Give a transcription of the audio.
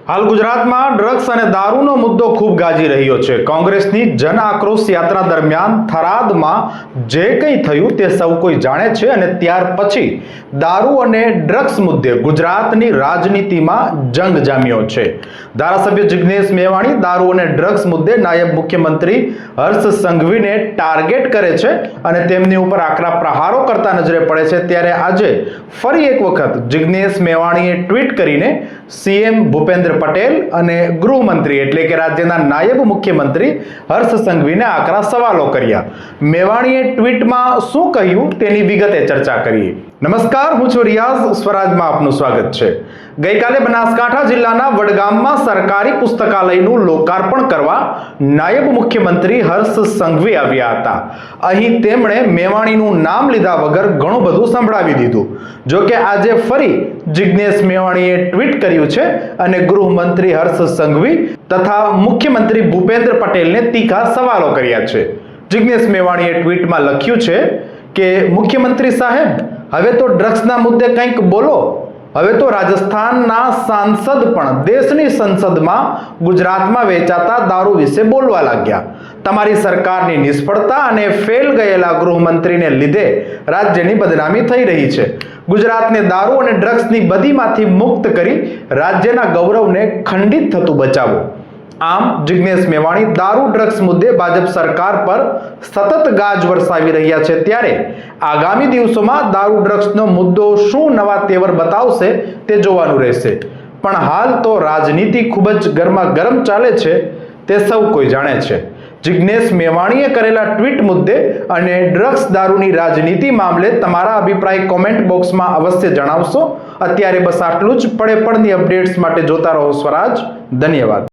હાલ ગુજરાતમાં ડ્રગ્સ અને દારૂનો મુદ્દો ખૂબ ગાજી રહ્યો છે। કોંગ્રેસની જન આક્રોશ યાત્રા દરમિયાન થરાદમાં જે કંઈ થયું તે સૌ કોઈ જાણે છે અને ત્યાર પછી દારૂ અને ડ્રગ્સ મુદ્દે ગુજરાતની રાજનીતિમાં જંગ જામ્યો છે। ધારાસભ્ય જિગ્નેશ મેવાણી દારૂ અને ડ્રગ્સ મુદ્દે નાયબ મુખ્યમંત્રી હર્ષ સંઘવીને ટાર્ગેટ કરે છે અને તેમની ઉપર આકરા પ્રહારો કરતા નજરે પડે છે। ત્યારે આજે ફરી એક વખત જિગ્નેશ મેવાણીએ ટ્વીટ કરીને સીએમ ભૂપેન્દ્ર પટેલ અને ગૃહમંત્રી એટલે કે રાજ્યના નાયબ મુખ્યમંત્રી હર્ષ સંઘવીને આકરા સવાલો કર્યા। મેવાણીએ ટ્વીટમાં શું કહ્યું તેની વિગતે ચર્ચા કરીએ। નમસ્કાર, હું છું રિયાઝ, સ્વરાજમાં આપનું સ્વાગત છે। ગઈકાલે બનાસકાંઠા જિલ્લાના વડગામમાં સરકારી પુસ્તકાલયનું લોકાર્પણ કરવા નાયબ મુખ્યમંત્રી હર્ષ સંઘવી આવ્યા હતા। અહીં તેમણે મેવાણીનું નામ લીધા વગર ઘણું બધું સંભળાવી દીધું। જો કે આજે ફરી જિગ્નેશ મેવાણીએ ટ્વીટ કર્યું છે અને ગૃહમંત્રી હર્ષ સંઘવી તથા મુખ્યમંત્રી ભૂપેન્દ્ર પટેલને તીખા સવાલો કર્યા છે। જિગ્નેશ મેવાણીએ ટ્વીટમાં લખ્યું છે કે મુખ્યમંત્રી સાહેબ, હવે તો ડ્રગ્સના મુદ્દે કંઈક બોલો। હવે તો રાજસ્થાનના સાંસદ પણ દેશની સંસદમાં ગુજરાતમાં વેચાતા દારૂ વિશે બોલવા લાગ્યા। તમારી સરકારની નિષ્ફળતા અને ફેલ ગયેલા ગૃહમંત્રીને લીધે રાજ્યની બદનામી થઈ રહી છે। ગુજરાતને દારૂ અને ડ્રગ્સની બદીમાંથી મુક્ત કરી રાજ્યના ગૌરવને ખંડિત થતું બચાવો। આમ જિગ્નેશ મેવાણી દારૂ ડ્રગ્સ મુદ્દે ભાજપ સરકાર પર સતત ગાજ વરસાવી રહ્યા છે। ત્યારે આગામી દિવસોમાં દારૂ ડ્રગ્સનો મુદ્દો શું નવા તેવર બતાવશે તે જોવાનું રહેશે। પણ હાલ તો રાજનીતિ ખૂબ જ ગરમાગરમ ચાલે છે તે સૌ કોઈ જાણે છે। જિગ્નેશ મેવાણીએ કરેલા ટ્વીટ મુદ્દે અને ડ્રગ્સ દારૂની રાજનીતિ મામલે તમારા અભિપ્રાય કોમેન્ટ બોક્સમાં અવશ્ય જણાવશો। અત્યારે બસ આટલું જ। પડે પડની અપડેટ્સ માટે જોતા રહો સ્વરાજ। ધન્યવાદ।